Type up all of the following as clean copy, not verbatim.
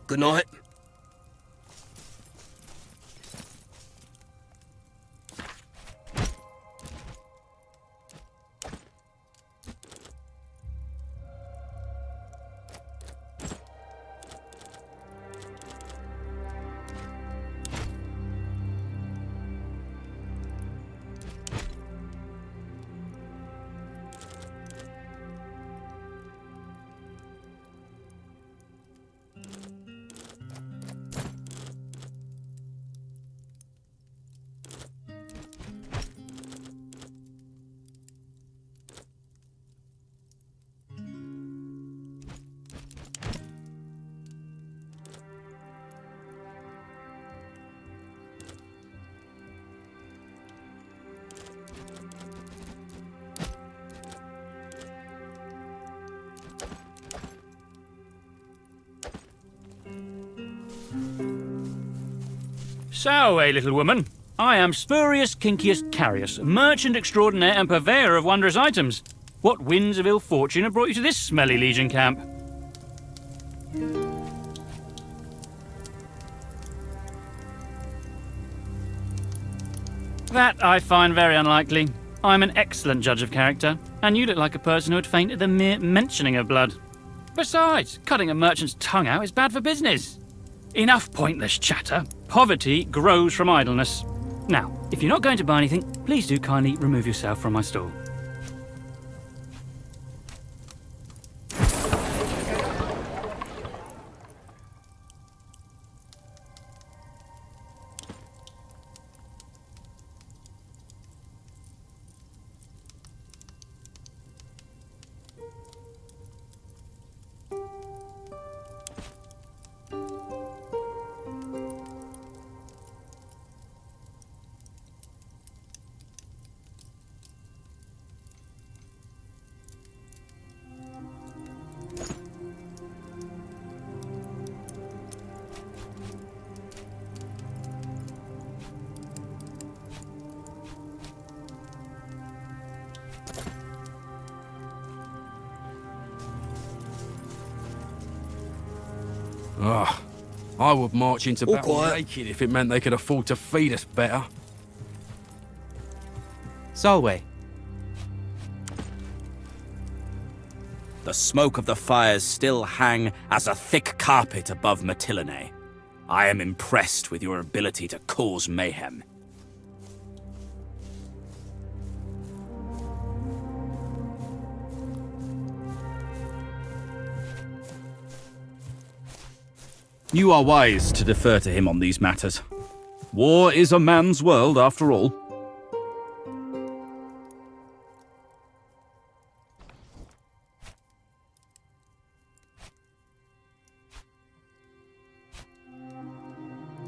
Good night. So, little woman, I am Spurius Kincius Carius, merchant extraordinaire and purveyor of wondrous items. What winds of ill fortune have brought you to this smelly Legion camp? That I find very unlikely. I'm an excellent judge of character, and you look like a person who would faint at the mere mentioning of blood. Besides, cutting a merchant's tongue out is bad for business. Enough pointless chatter. Poverty grows from idleness. Now, if you're not going to buy anything, please do kindly remove yourself from my stall. Ugh. I would march into All battle quiet. naked if it meant they could afford to feed us better. Solway. The smoke of the fires still hang as a thick carpet above Mytilene. I am impressed with your ability to cause mayhem. You are wise to defer to him on these matters. War is a man's world, after all.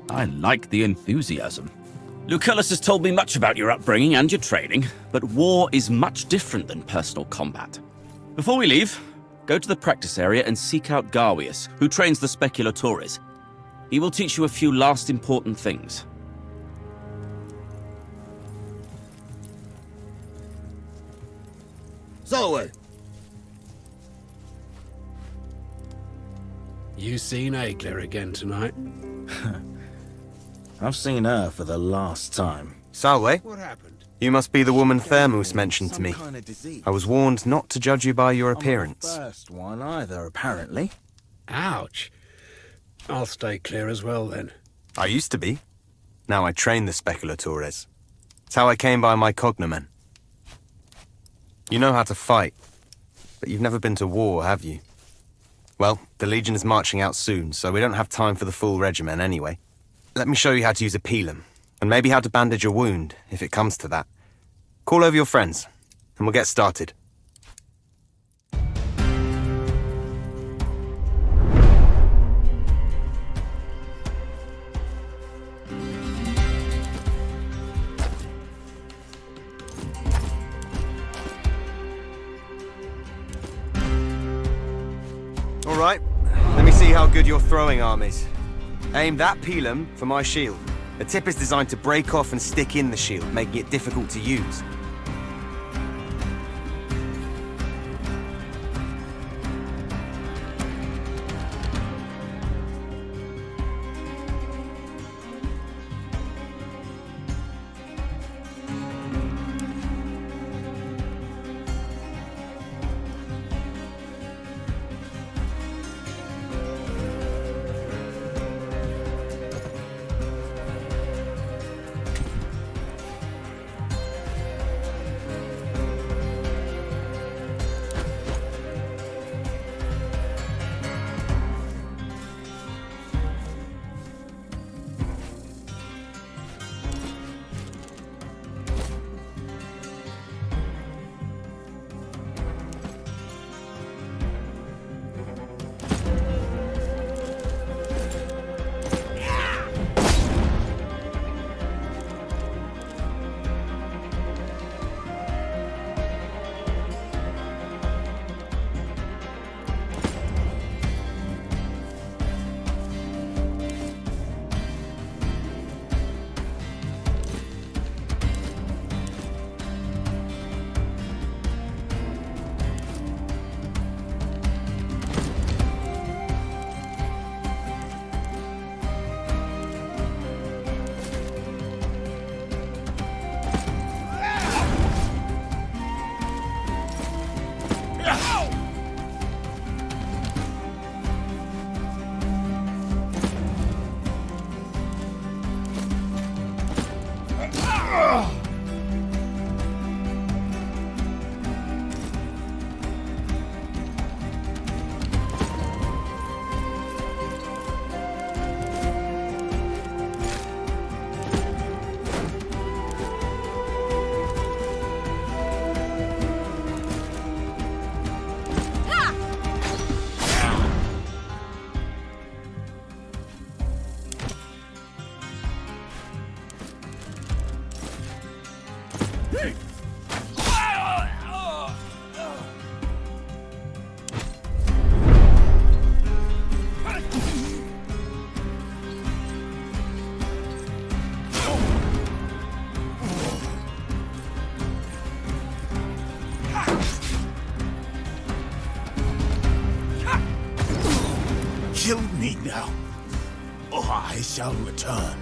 I like the enthusiasm. Lucullus has told me much about your upbringing and your training, but war is much different than personal combat. Before we leave, go to the practice area and seek out Garwius, who trains the Speculatores. He will teach you a few last important things. Solway. You seen Aegler again tonight? I've seen her for the last time. Salway, What happened? you must be the woman Thermus mentioned to me. Some kind of disease. I was warned not to judge you by your I'm not appearance. the first one either, apparently. Ouch. I'll stay clear as well then. I used to be. Now I train the Speculatores. It's how I came by my cognomen. You know how to fight, but you've never been to war, have you? Well, the Legion is marching out soon, so we don't have time for the full regimen anyway. Let me show you how to use a pilum, and maybe how to bandage a wound, if it comes to that. Call over your friends, and we'll get started. All right, let me see how good your throwing arm is. Aim that pilum for my shield. The tip is designed to break off and stick in the shield, making it difficult to use. kill me now, or I shall return.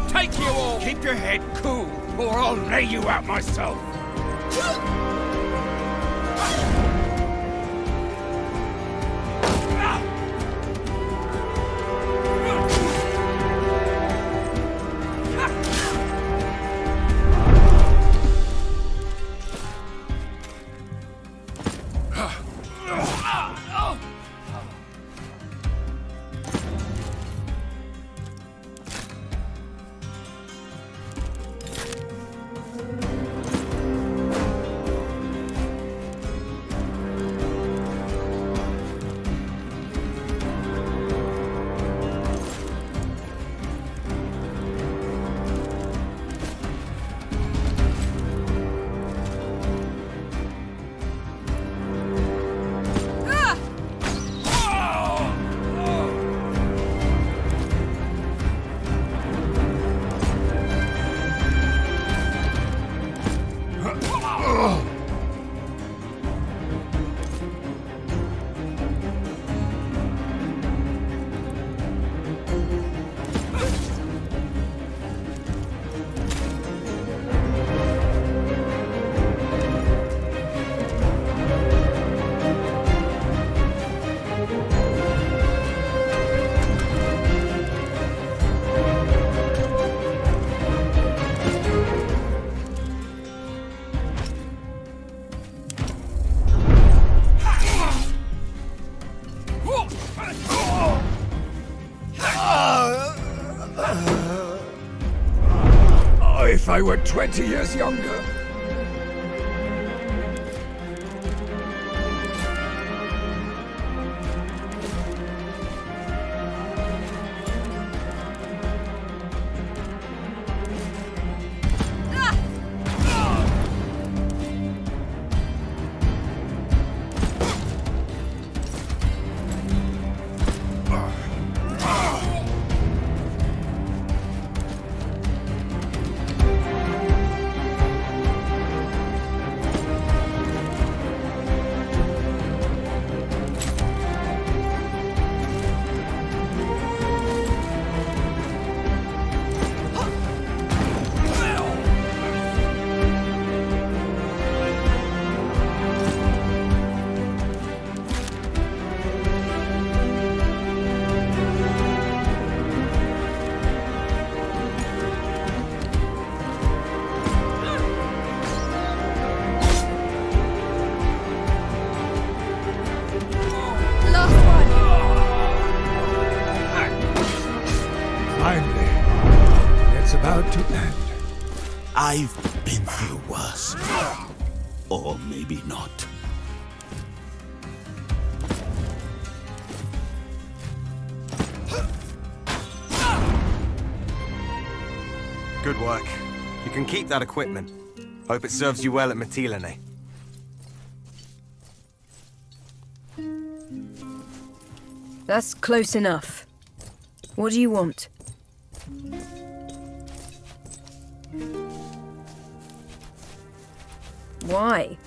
Take you all! Keep your head cool, or I'll lay you out myself! If I were 20 years younger. To end. I've been through worse. Or maybe not. Good work. You can keep that equipment. Hope it serves you well at Mytilene. That's close enough. What do you want? Why?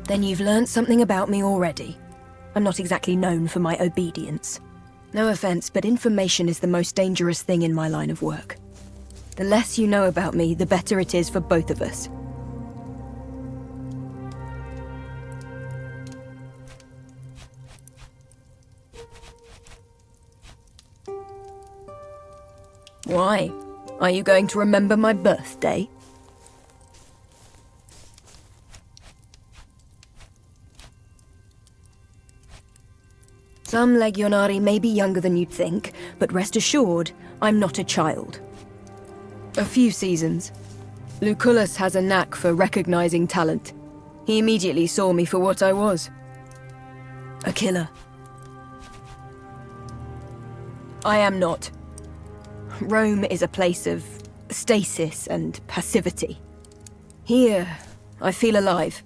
Then you've learned something about me already. I'm not exactly known for my obedience. No offense, but information is the most dangerous thing in my line of work. The less you know about me, the better it is for both of us. Why? Are you going to remember my birthday? Some Legionari may be younger than you'd think, but rest assured, I'm not a child. A few seasons. Lucullus has a knack for recognizing talent. He immediately saw me for what I was. A killer. I am not. Rome is a place of stasis and passivity. Here, I feel alive.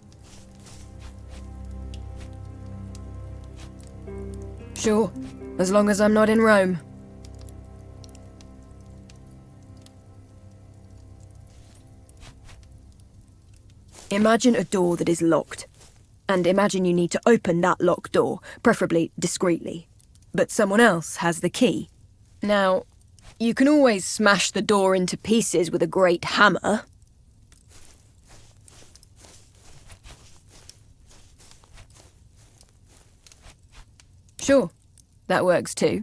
Sure, as long as I'm not in Rome. Imagine a door that is locked. And imagine you need to open that locked door, preferably discreetly. But someone else has the key. Now, you can always smash the door into pieces with a great hammer. Sure, that works too.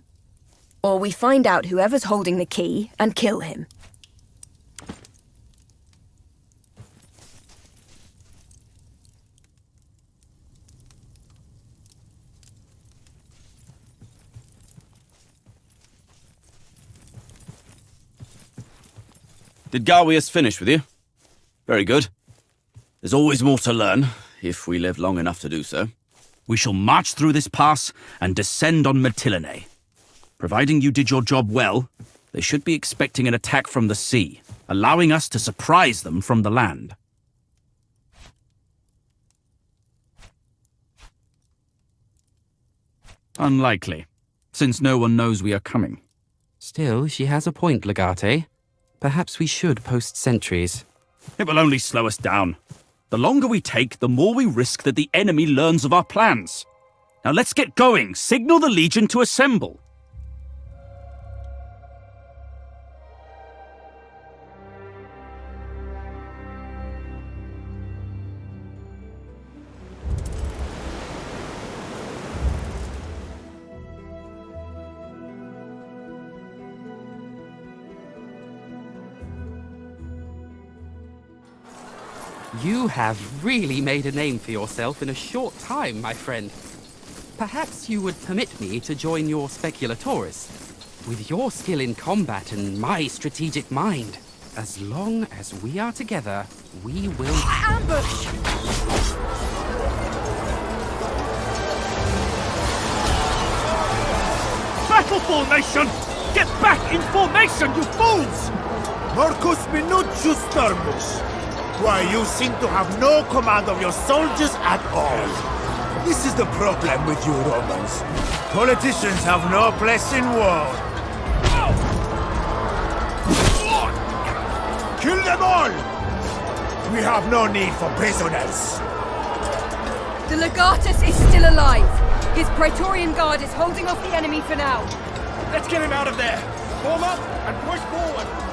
Or we find out whoever's holding the key and kill him. Did Garwius finish with you? Very good. There's always more to learn, if we live long enough to do so. We shall march through this pass and descend on Mytilene. Providing you did your job well, they should be expecting an attack from the sea, allowing us to surprise them from the land. Unlikely, since no one knows we are coming. Still, she has a point, Legate. Perhaps we should post sentries. It will only slow us down. The longer we take, the more we risk that the enemy learns of our plans. Now let's get going. Signal the Legion to assemble. You have really made a name for yourself in a short time, my friend. Perhaps you would permit me to join your Speculatores. With your skill in combat and my strategic mind, as long as we are together, we will... Ambush! Battle formation! Get back in formation, you fools! Marcus Minucius Thermus. Why, you seem to have no command of your soldiers at all. This is the problem with you Romans. Politicians have no place in war. Kill them all! We have no need for prisoners. The Legatus is still alive. His Praetorian Guard is holding off the enemy for now. Let's get him out of there! Form up and push forward!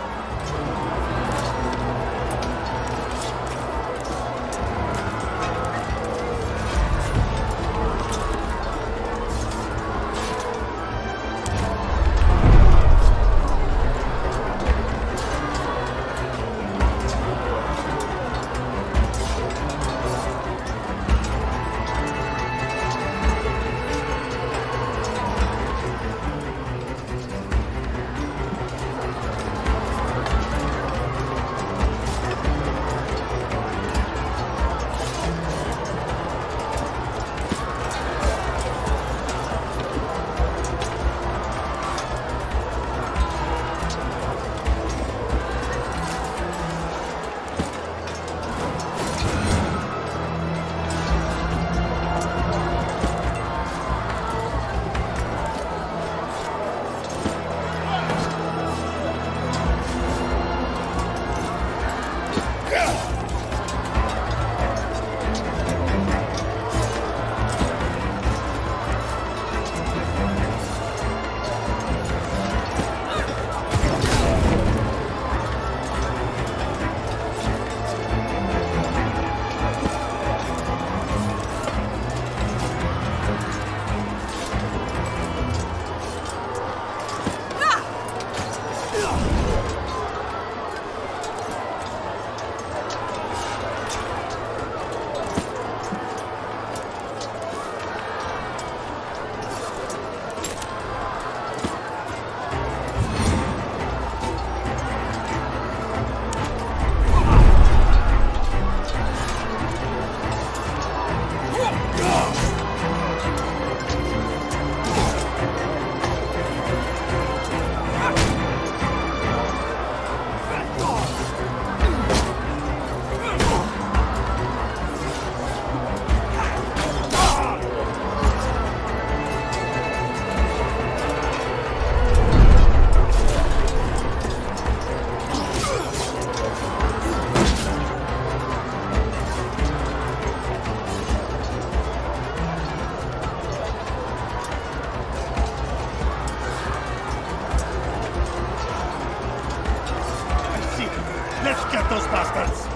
Let's get those bastards!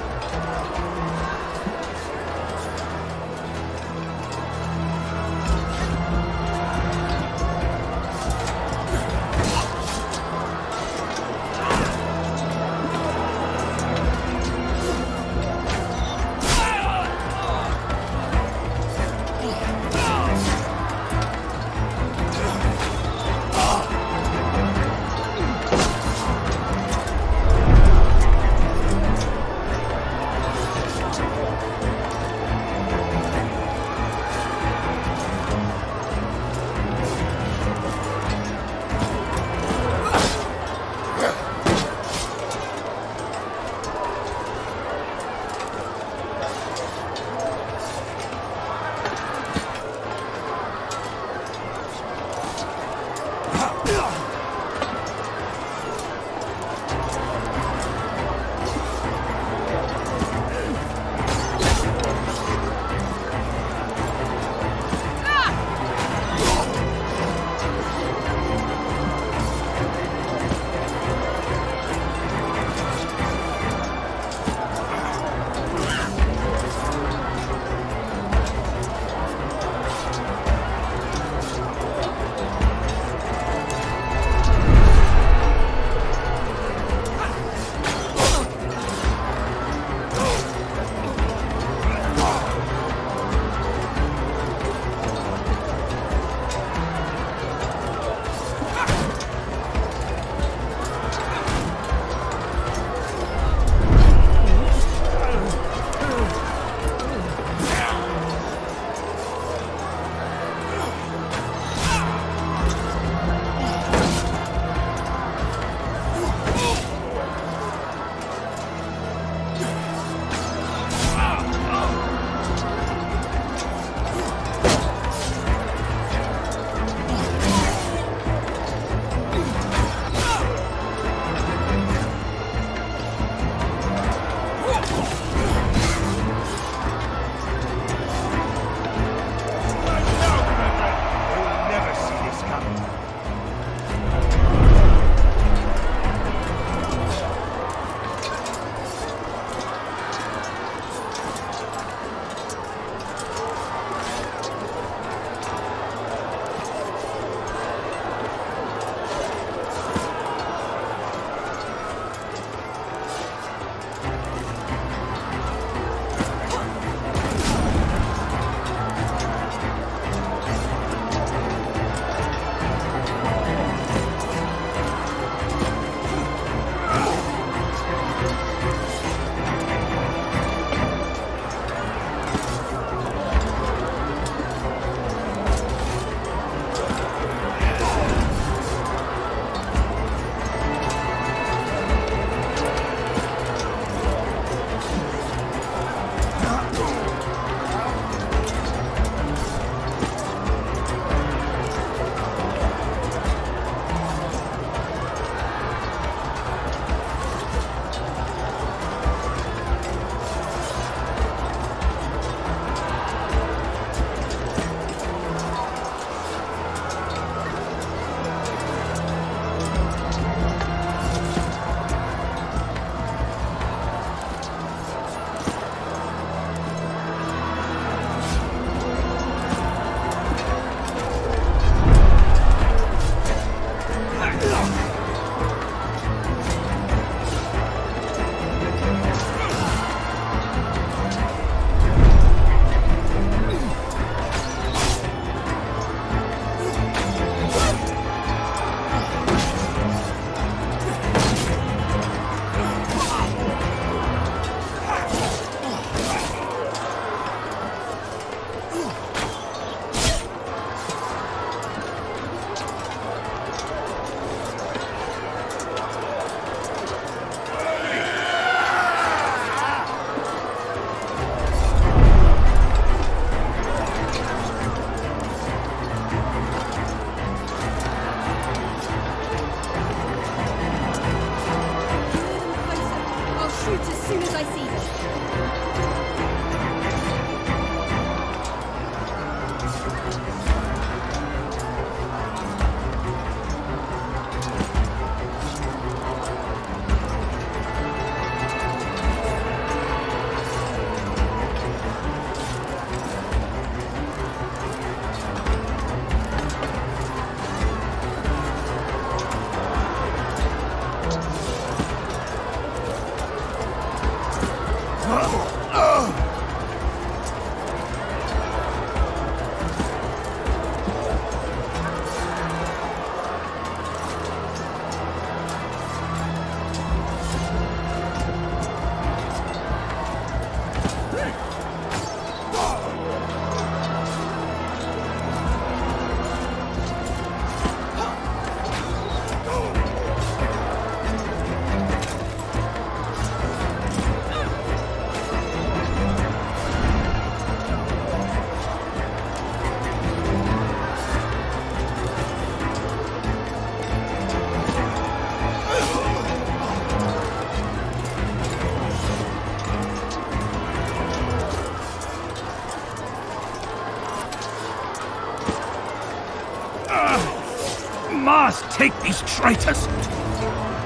Mars, take these traitors!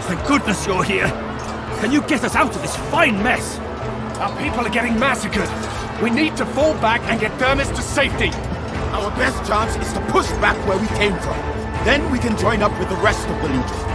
Thank goodness you're here. Can you get us out of this fine mess? Our people are getting massacred. We need to fall back and get Thermos to safety. Our best chance is to push back where we came from. Then we can join up with the rest of the Legion.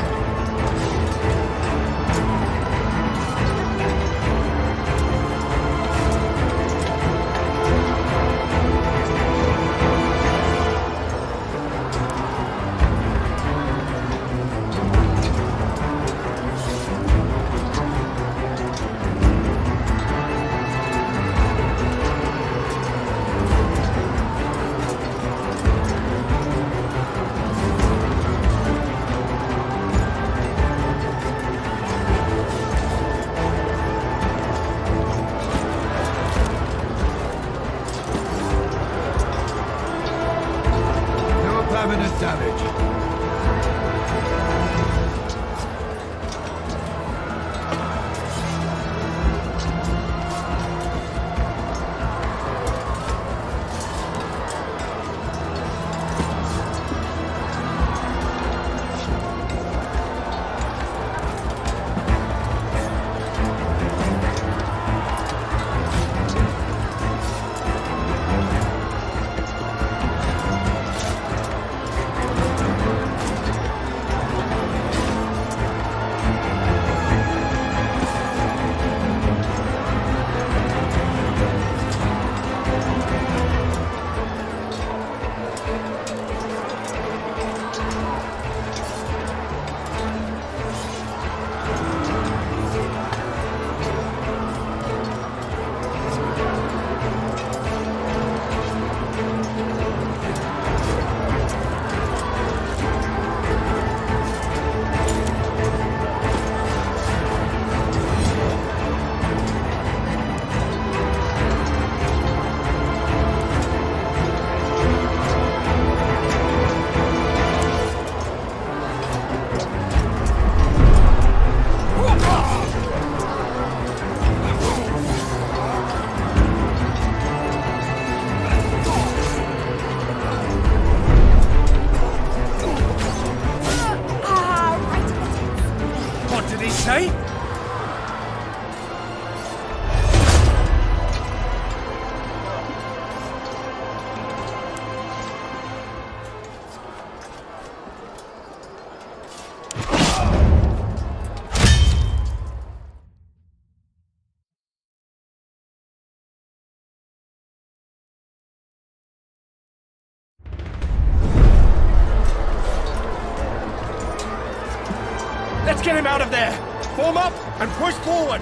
Permanent damage. Say? Let's get him out of there! Form up and push forward!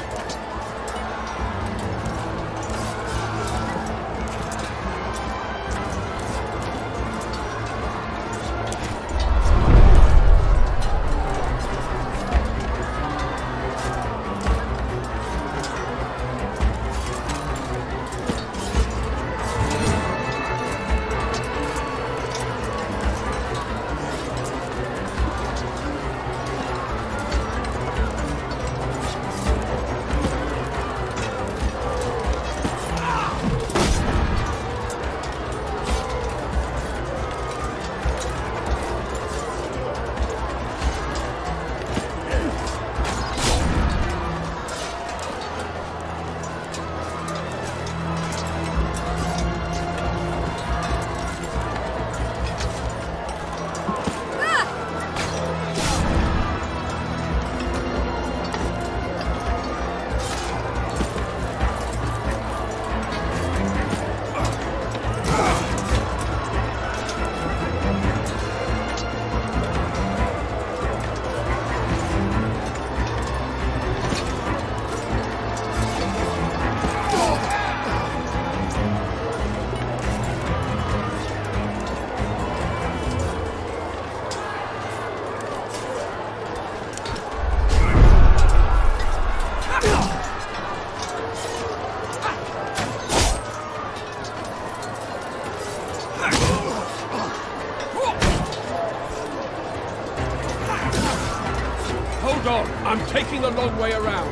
taking the long way around.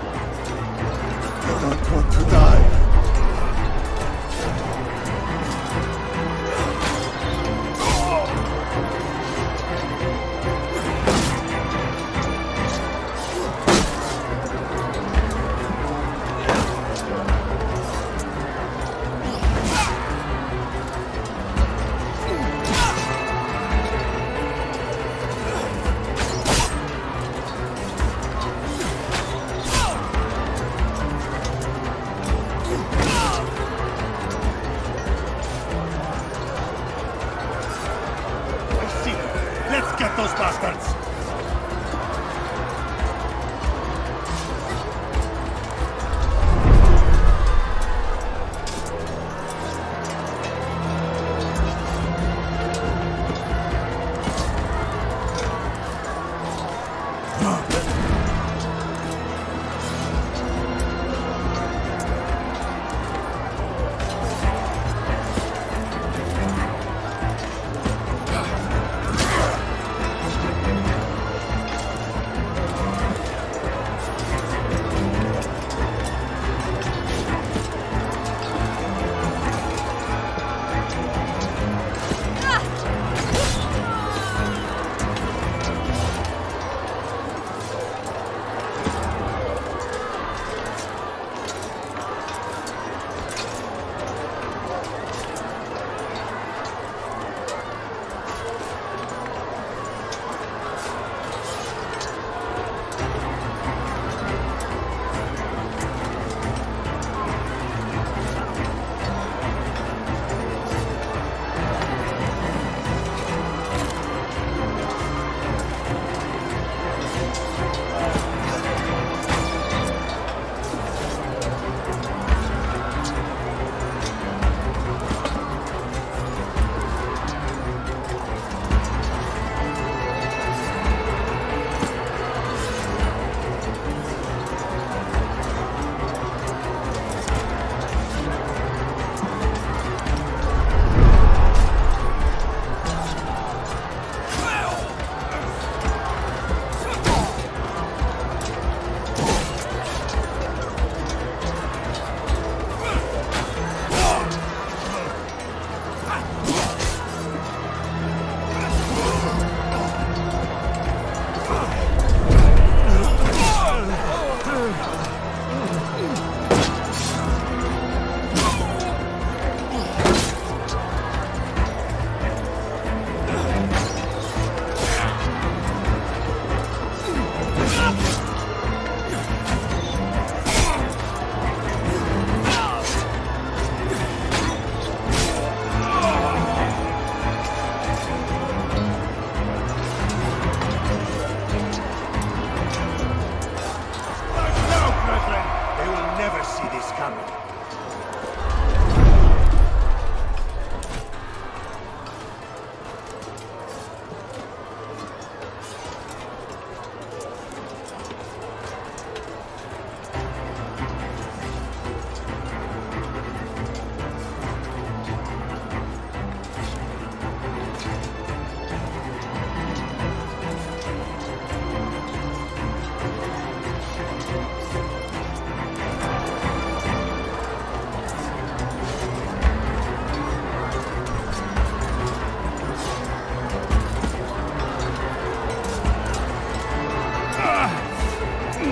I don't want to die. Let's get those bastards!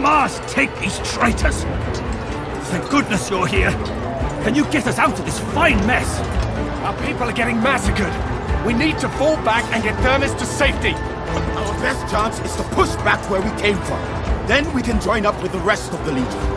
Mars, take these traitors! Thank goodness you're here! Can you get us out of this fine mess? Our people are getting massacred! We need to fall back and get Thermus to safety! Our best chance is to push back where we came from. Then we can join up with the rest of the Legion.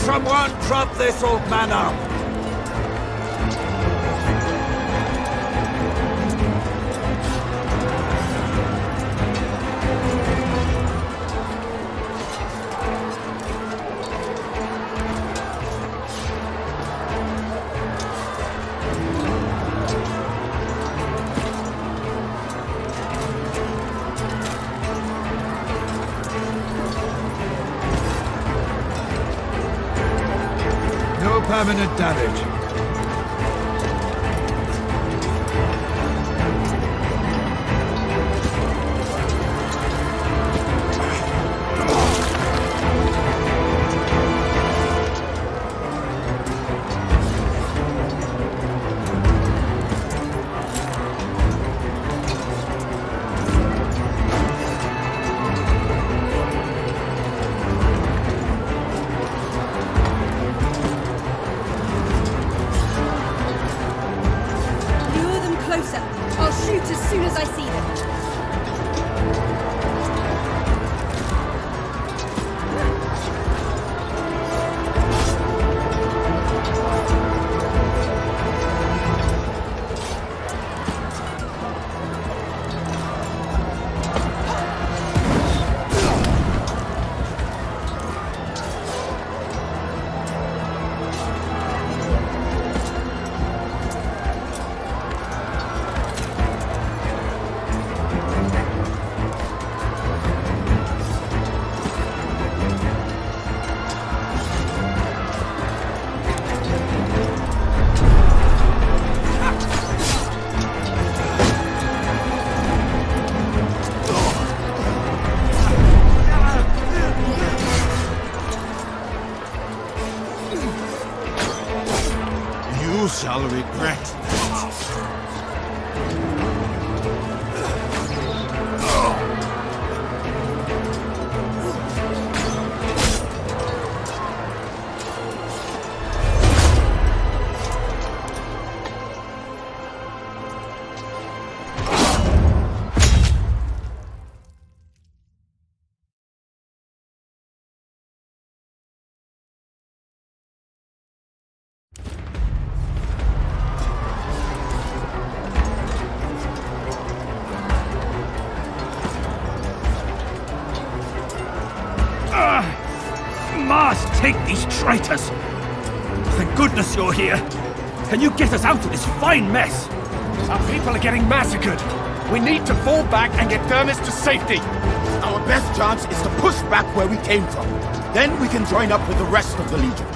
Someone drop this old man up! permanent damage. Lure them closer. I'll shoot as soon as I see them. You shall regret that. Mars, take these traitors! Thank goodness you're here! Can you get us out of this fine mess? Our people are getting massacred! We need to fall back and get Thermus to safety! Our best chance is to push back where we came from. Then we can join up with the rest of the Legion.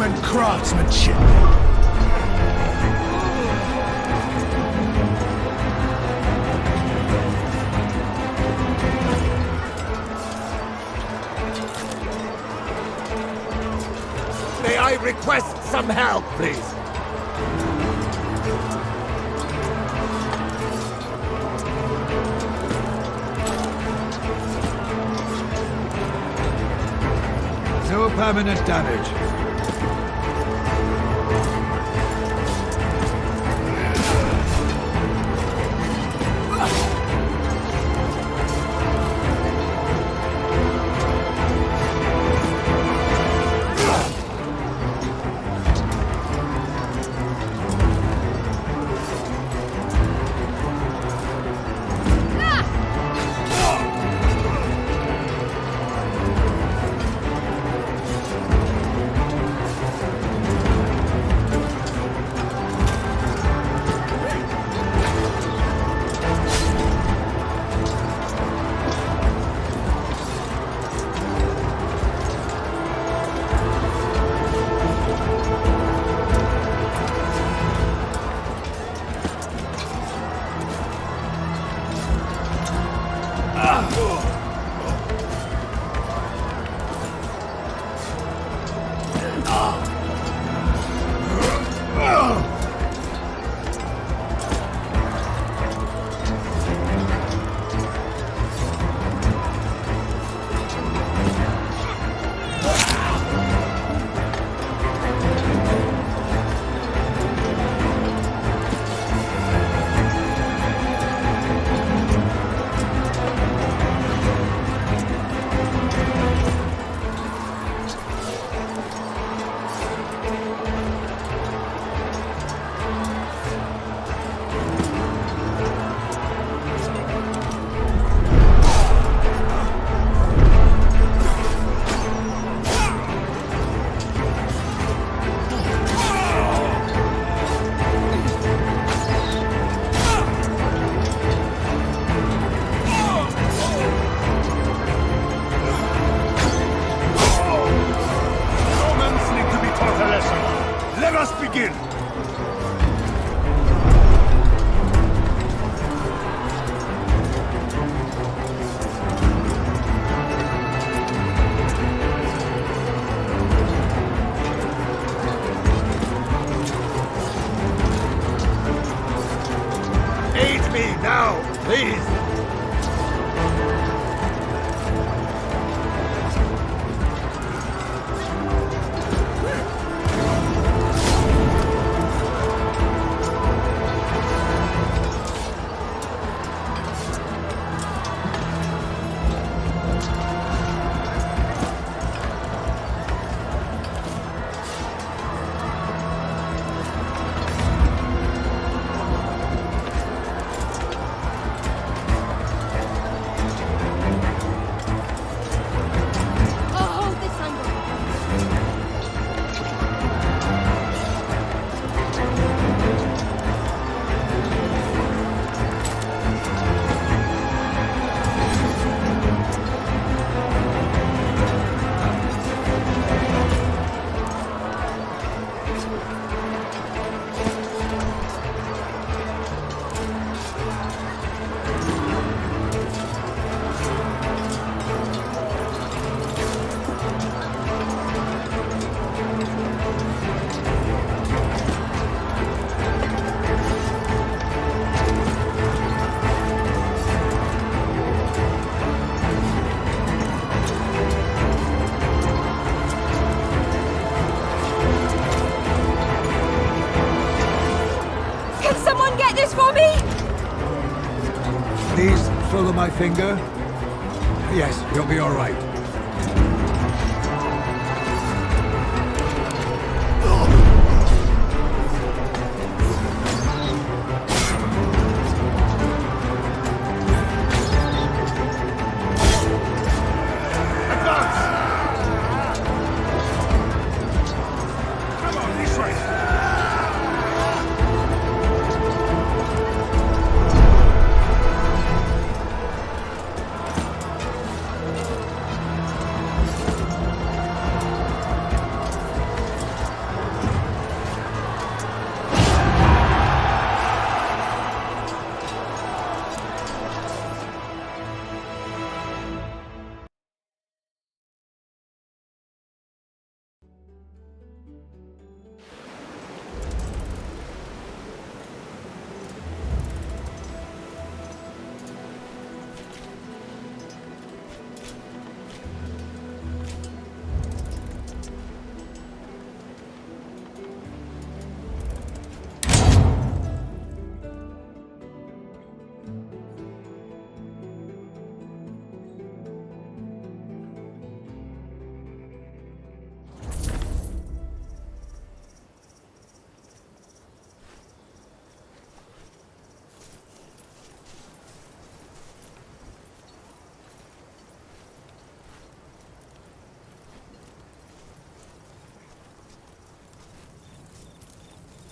Roman craftsmanship. May I request some help, please? No permanent damage. Please follow my finger. Yes, you'll be all right.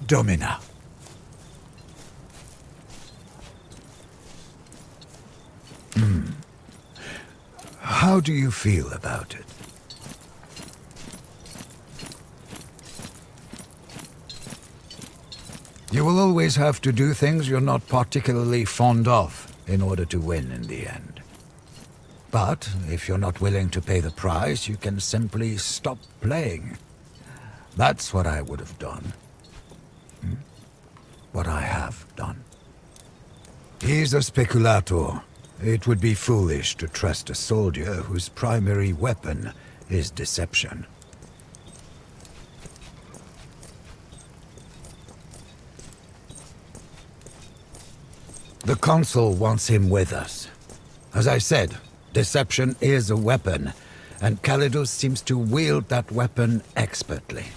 Domina. How do you feel about it? You will always have to do things you're not particularly fond of in order to win in the end. But if you're not willing to pay the price, you can simply stop playing. That's what I would have done. What I have done. He's a speculator. It would be foolish to trust a soldier whose primary weapon is deception. The Consul wants him with us. As I said, deception is a weapon, and Calidus seems to wield that weapon expertly.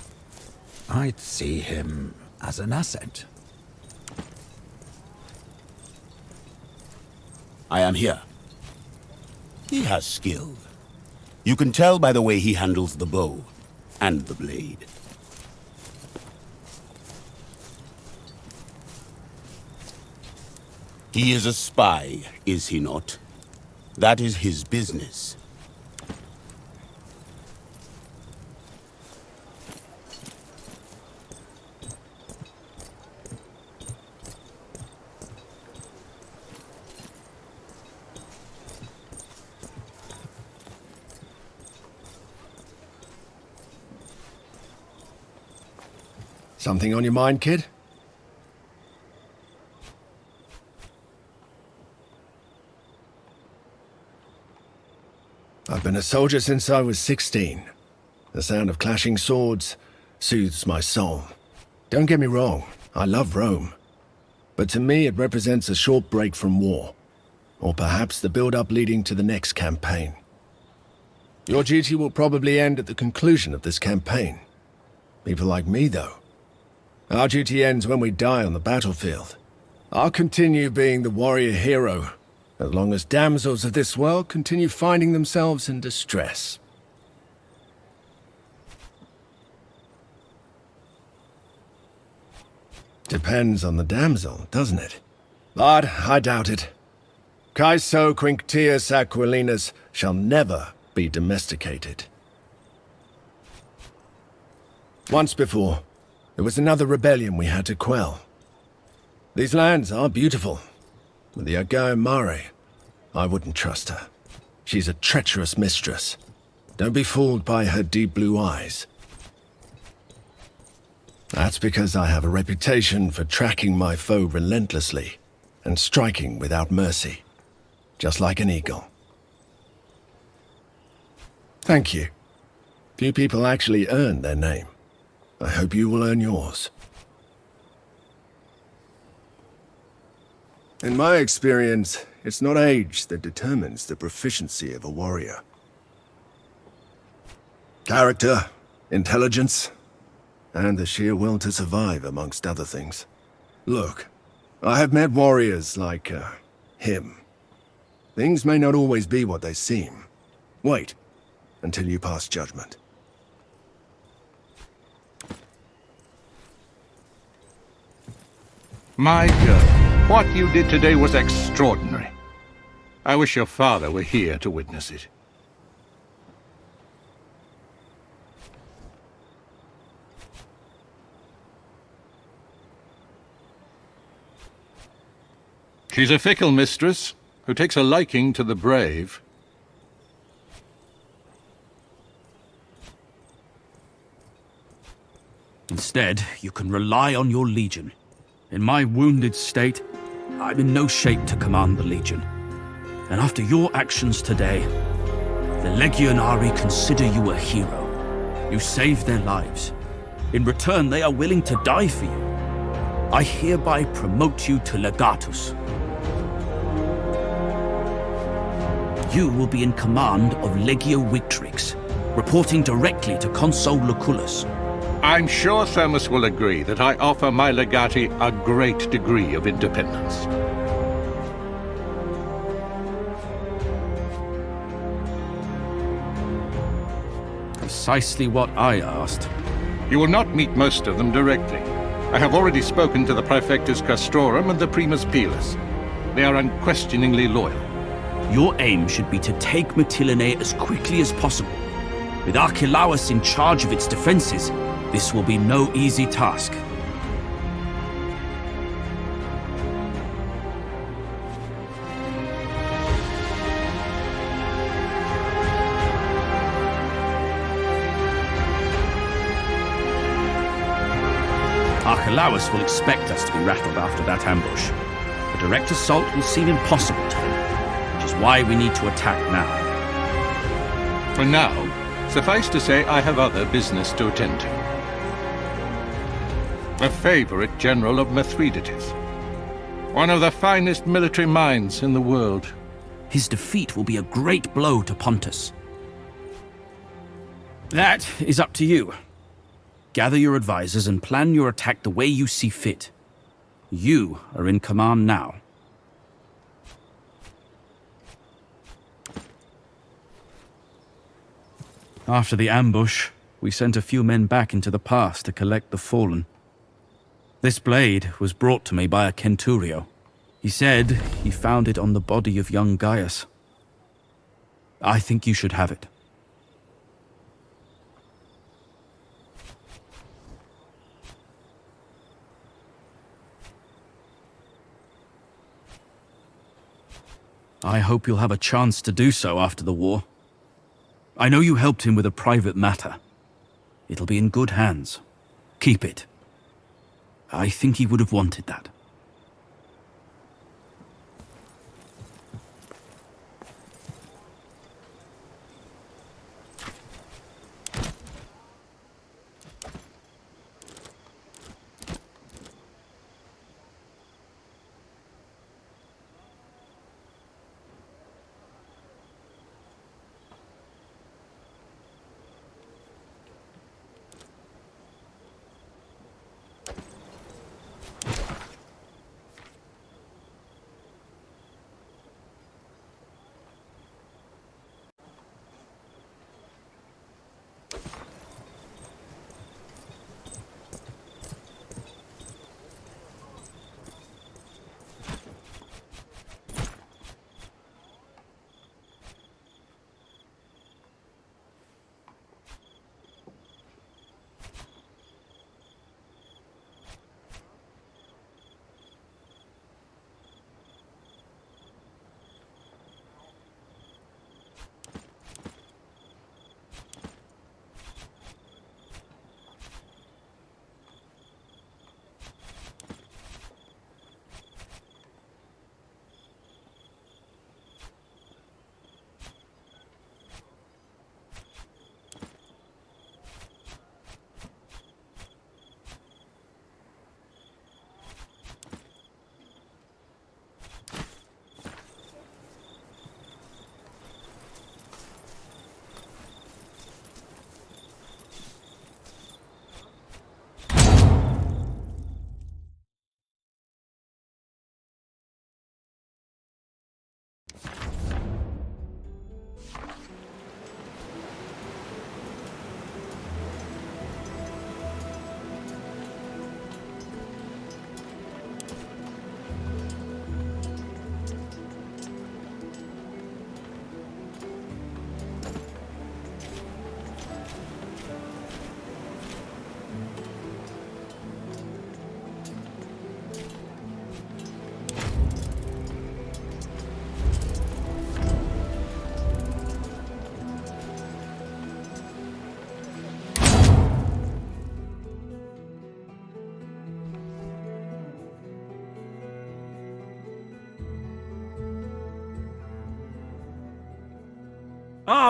I'd see him as an asset. I am here. He has skill. You can tell by the way he handles the bow and the blade. He is a spy, is he not? That is his business. Something on your mind, kid? I've been a soldier since I was 16. The sound of clashing swords soothes my soul. Don't get me wrong, I love Rome. But to me it represents a short break from war. Or perhaps the build-up leading to the next campaign. Your duty will probably end at the conclusion of this campaign. People like me, though. Our duty ends when we die on the battlefield. I'll continue being the warrior hero, as long as damsels of this world continue finding themselves in distress. Depends on the damsel, doesn't it? But I doubt it. Caeso Quinctius Aquilinus shall never be domesticated. Once before, there was another rebellion we had to quell. These lands are beautiful, but the Agae Mare, I wouldn't trust her. She's a treacherous mistress. Don't be fooled by her deep blue eyes. That's because I have a reputation for tracking my foe relentlessly and striking without mercy, just like an eagle. Thank you. Few people actually earn their name. I hope you will earn yours. In my experience, it's not age that determines the proficiency of a warrior. Character, intelligence, and the sheer will to survive, amongst other things. Look, I have met warriors like, him. Things may not always be what they seem. Wait until you pass judgment. My girl, what you did today was extraordinary. I wish your father were here to witness it. She's a fickle mistress who takes a liking to the brave. Instead, you can rely on your legion. In my wounded state, I'm in no shape to command the legion. And after your actions today, the Legionari consider you a hero. You saved their lives. In return, they are willing to die for you. I hereby promote you to Legatus. You will be in command of Legio Victrix, reporting directly to Consul Lucullus. I'm sure Thermus will agree that I offer my legati a great degree of independence. Precisely what I asked. You will not meet most of them directly. I have already spoken to the Praefectus Castrorum and the Primus Pilus. They are unquestioningly loyal. Your aim should be to take Mytilene as quickly as possible. With Archelaus in charge of its defenses, this will be no easy task. Archelaus will expect us to be rattled after that ambush. A direct assault will seem impossible to him, which is why we need to attack now. For now, suffice to say I have other business to attend to. A favorite general of Mithridates. One of the finest military minds in the world. His defeat will be a great blow to Pontus. That is up to you. Gather your advisors and plan your attack the way you see fit. You are in command now. After the ambush, we sent a few men back into the pass to collect the fallen. This blade was brought to me by a Centurio. He said he found it on the body of young Gaius. I think you should have it. I hope you'll have a chance to do so after the war. I know you helped him with a private matter. It'll be in good hands. Keep it. I think he would have wanted that.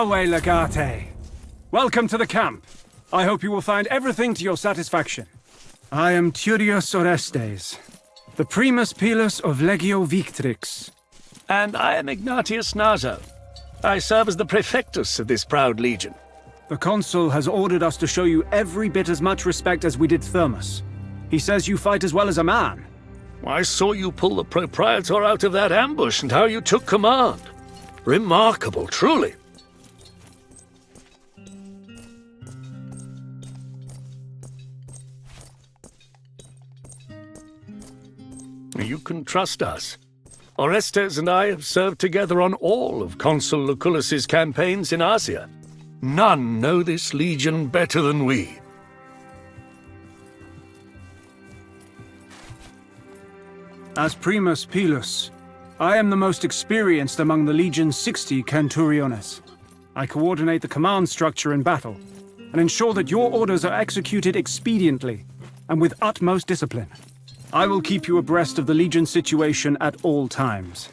Arwe Legate. Welcome to the camp. I hope you will find everything to your satisfaction. I am Turius Orestes, the Primus Pilus of Legio Victrix. And I am Ignatius Naso. I serve as the Praefectus of this proud legion. The Consul has ordered us to show you every bit as much respect as we did Thermus. He says you fight as well as a man. I saw you pull the Propraetor out of that ambush and how you took command. Remarkable, truly. you can trust us. Orestes and I have served together on all of Consul Lucullus's campaigns in Asia. None know this legion better than we. As Primus Pilus, I am the most experienced among the Legion's 60 Centuriones. I coordinate the command structure in battle, and ensure that your orders are executed expediently and with utmost discipline. I will keep you abreast of the Legion's situation at all times.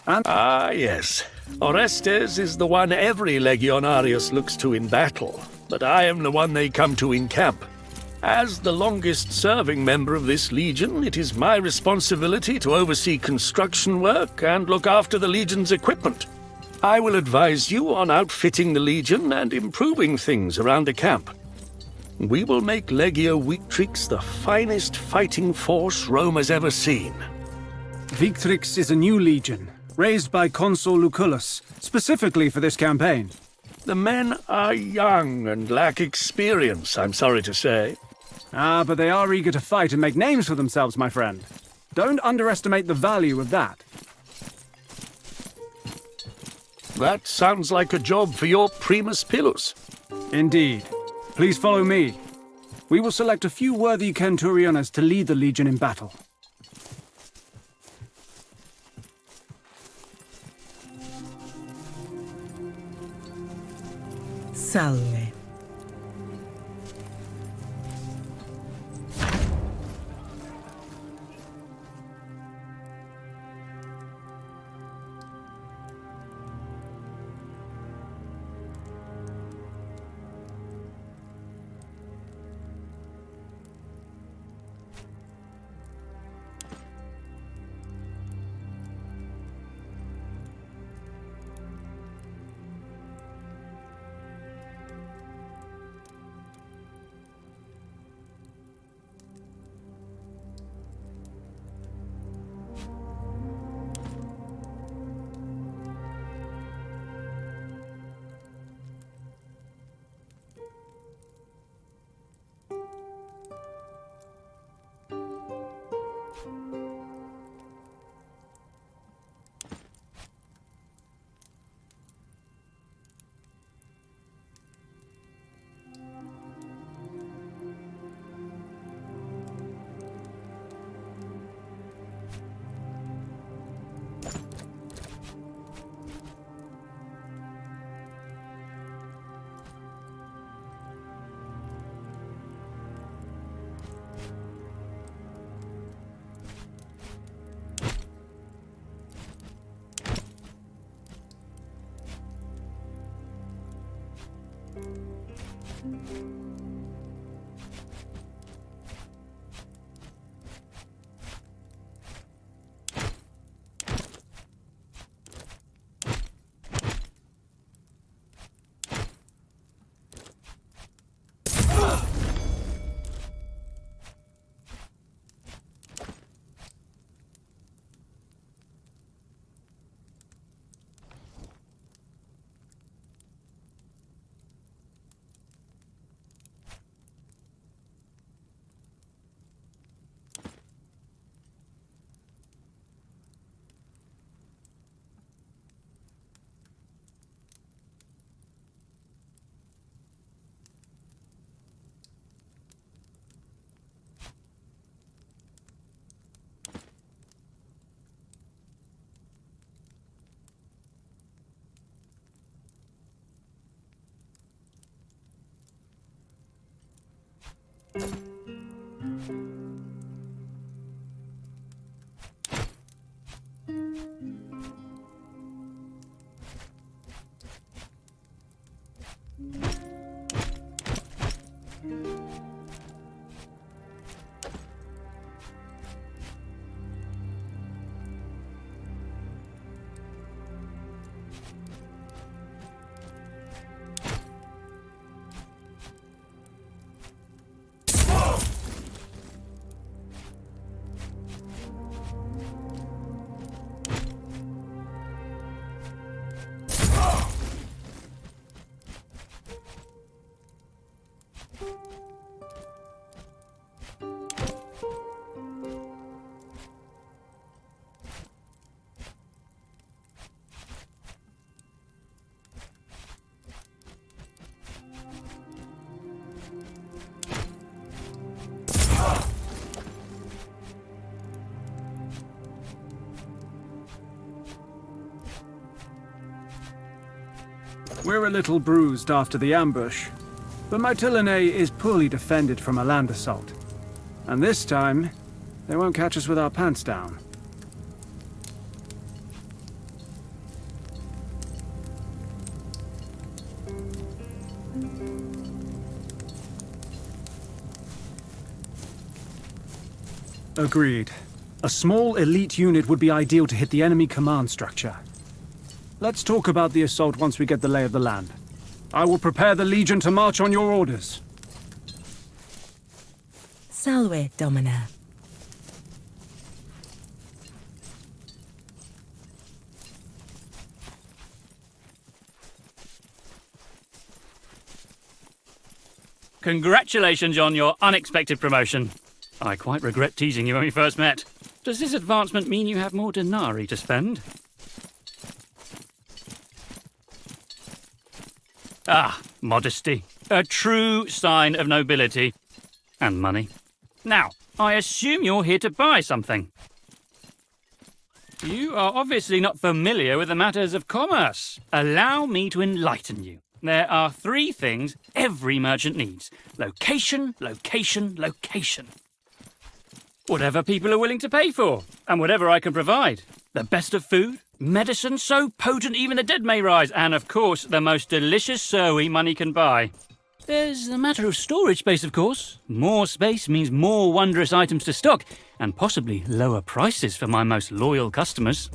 And yes. Orestes is the one every Legionarius looks to in battle, but I am the one they come to in camp. As the longest-serving member of this Legion, it is my responsibility to oversee construction work and look after the Legion's equipment. I will advise you on outfitting the Legion and improving things around the camp. We will make Legio Victrix the finest fighting force Rome has ever seen. Victrix is a new legion, raised by Consul Lucullus, specifically for this campaign. The men are young and lack experience, I'm sorry to say. Ah, but they are eager to fight and make names for themselves, my friend. Don't underestimate the value of that. That sounds like a job for your Primus Pilus. Indeed. Please follow me. We will select a few worthy Centuriones to lead the Legion in battle. Salve. We're a little bruised after the ambush, but Mytilene is poorly defended from a land assault. And this time, they won't catch us with our pants down. Agreed. A small elite unit would be ideal to hit the enemy command structure. Let's talk about the assault once we get the lay of the land. I will prepare the Legion to march on your orders. Salve, Domina. Congratulations on your unexpected promotion. I quite regret teasing you when we first met. Does this advancement mean you have more denarii to spend? Ah, modesty. A true sign of nobility. And money. Now, I assume you're here to buy something. You are obviously not familiar with the matters of commerce. Allow me to enlighten you. There are 3 things every merchant needs. Location, location, location. Whatever people are willing to pay for, and whatever I can provide. The best of food, medicine so potent even the dead may rise, and of course, the most delicious Surwey money can buy. There's the matter of storage space, of course. More space means more wondrous items to stock, and possibly lower prices for my most loyal customers.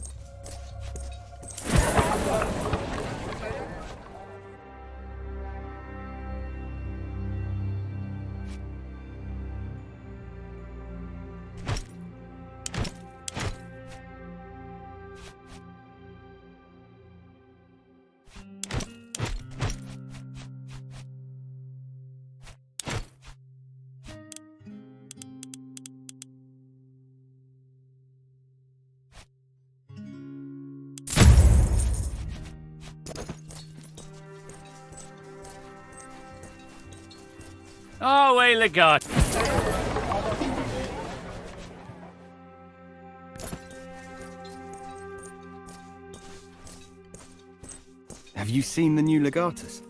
Oh, way Legate. Have you seen the new Legatus?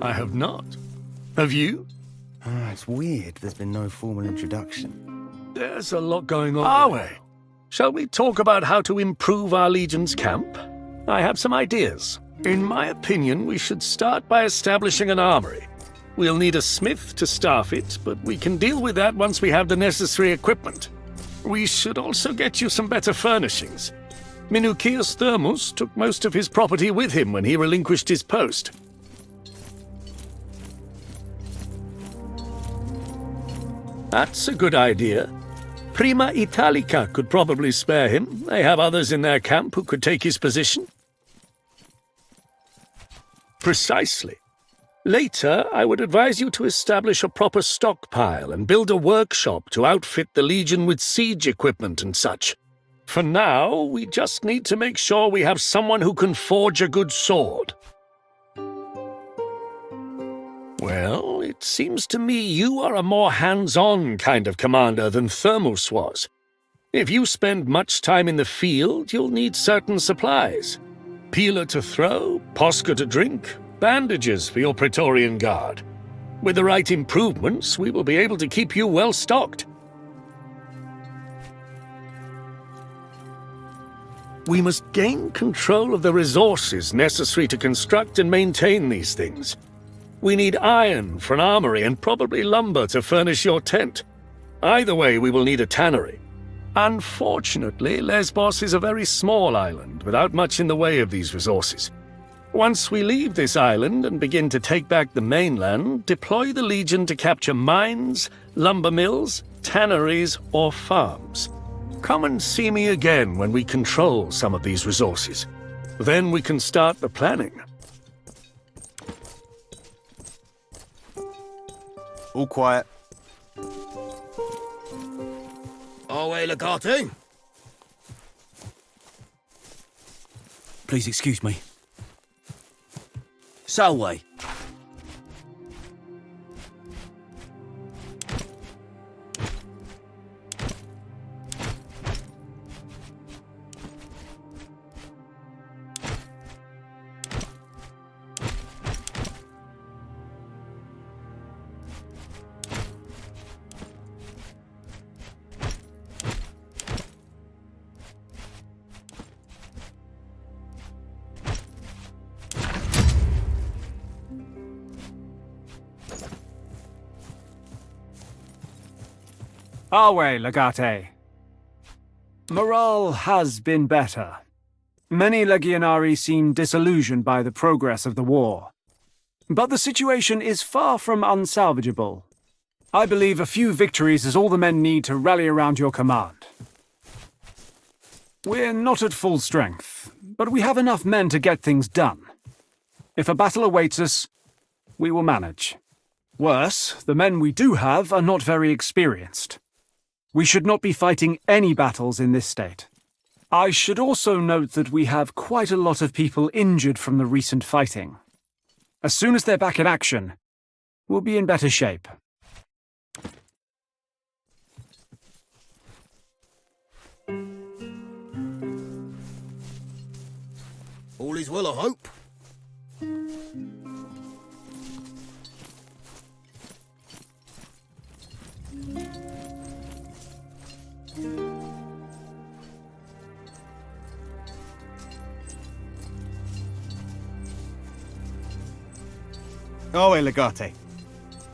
I have not. Have you? It's weird. There's been no formal introduction. There's a lot going on. Are we? Shall we talk about how to improve our Legion's camp? I have some ideas. In my opinion, we should start by establishing an armory. We'll need a smith to staff it, but we can deal with that once we have the necessary equipment. We should also get you some better furnishings. Minucius Thermus took most of his property with him when he relinquished his post. That's a good idea. Prima Italica could probably spare him. They have others in their camp who could take his position. Precisely. Later, I would advise you to establish a proper stockpile and build a workshop to outfit the Legion with siege equipment and such. For now, we just need to make sure we have someone who can forge a good sword. Well, it seems to me you are a more hands-on kind of commander than Thermus was. If you spend much time in the field, you'll need certain supplies. Peeler to throw, Posca to drink, bandages for your Praetorian Guard. With the right improvements, we will be able to keep you well stocked. We must gain control of the resources necessary to construct and maintain these things. We need iron for an armory and probably lumber to furnish your tent. Either way, we will need a tannery. Unfortunately, Lesbos is a very small island without much in the way of these resources. Once we leave this island and begin to take back the mainland, deploy the Legion to capture mines, lumber mills, tanneries, or farms. Come and see me again when we control some of these resources. Then we can start the planning. All quiet. Away, Legate. Please excuse me. Salway. Awe, Legate. Morale has been better. Many Legionari seem disillusioned by the progress of the war. But the situation is far from unsalvageable. I believe a few victories is all the men need to rally around your command. We're not at full strength, but we have enough men to get things done. If a battle awaits us, we will manage. Worse, the men we do have are not very experienced. We should not be fighting any battles in this state. I should also note that we have quite a lot of people injured from the recent fighting. As soon as they're back in action, we'll be in better shape. All is well, I hope. Awe, Legate.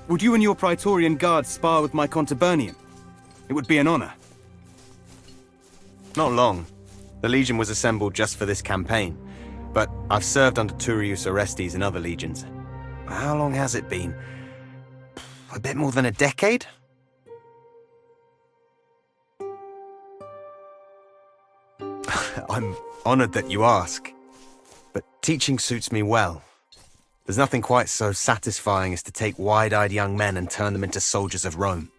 Would you and your Praetorian Guard spar with my Contubernian? It would be an honor. Not long. The Legion was assembled just for this campaign, but I've served under Turius Orestes in other legions. How long has it been? A bit more than a decade? I'm honored that you ask, but teaching suits me well. There's nothing quite so satisfying as to take wide-eyed young men and turn them into soldiers of Rome.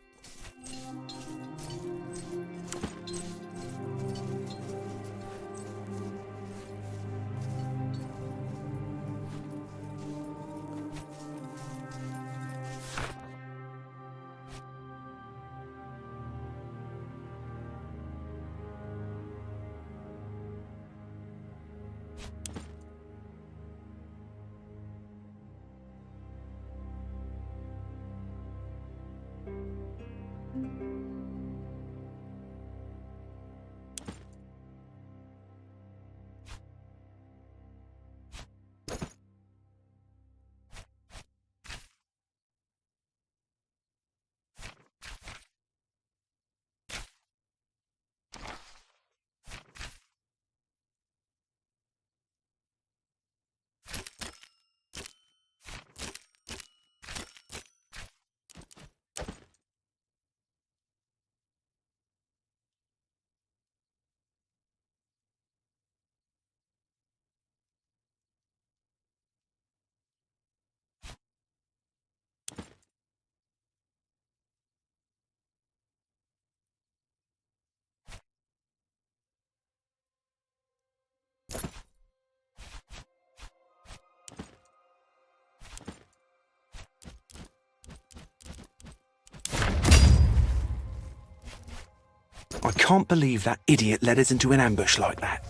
I can't believe that idiot led us into an ambush like that.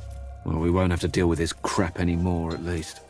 Well, we won't have to deal with his crap anymore, at least.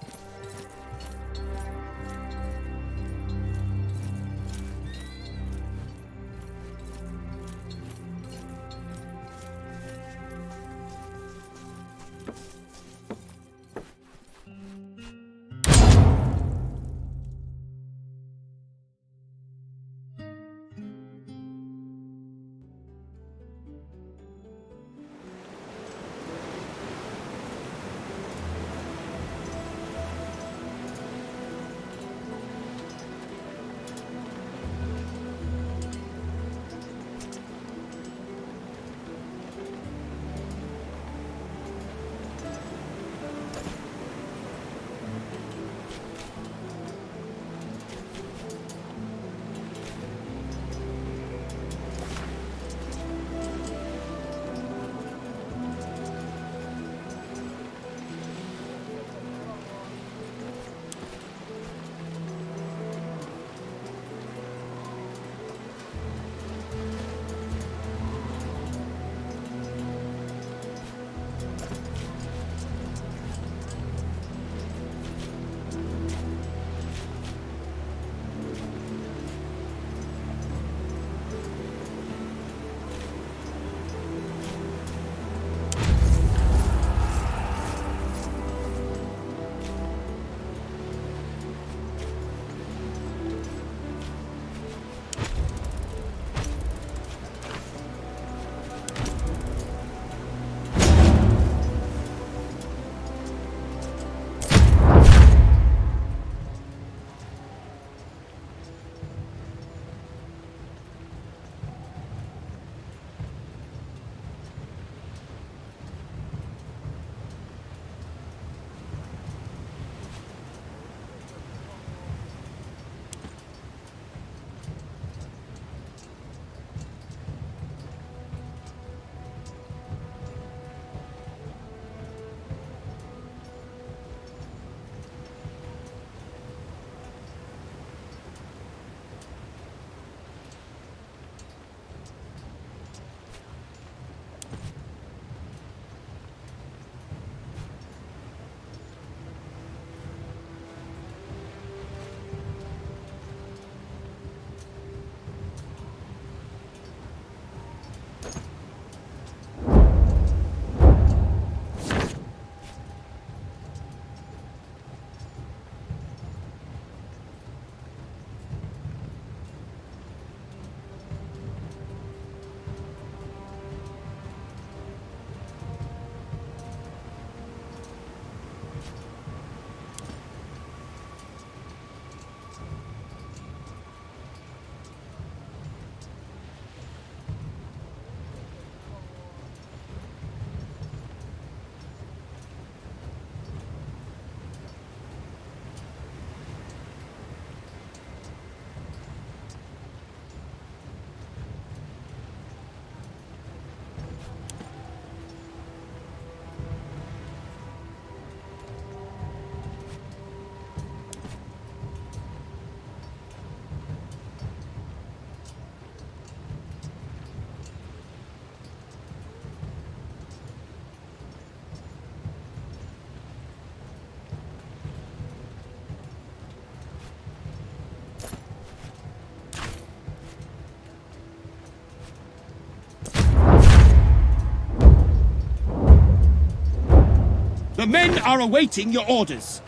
The men are awaiting your orders.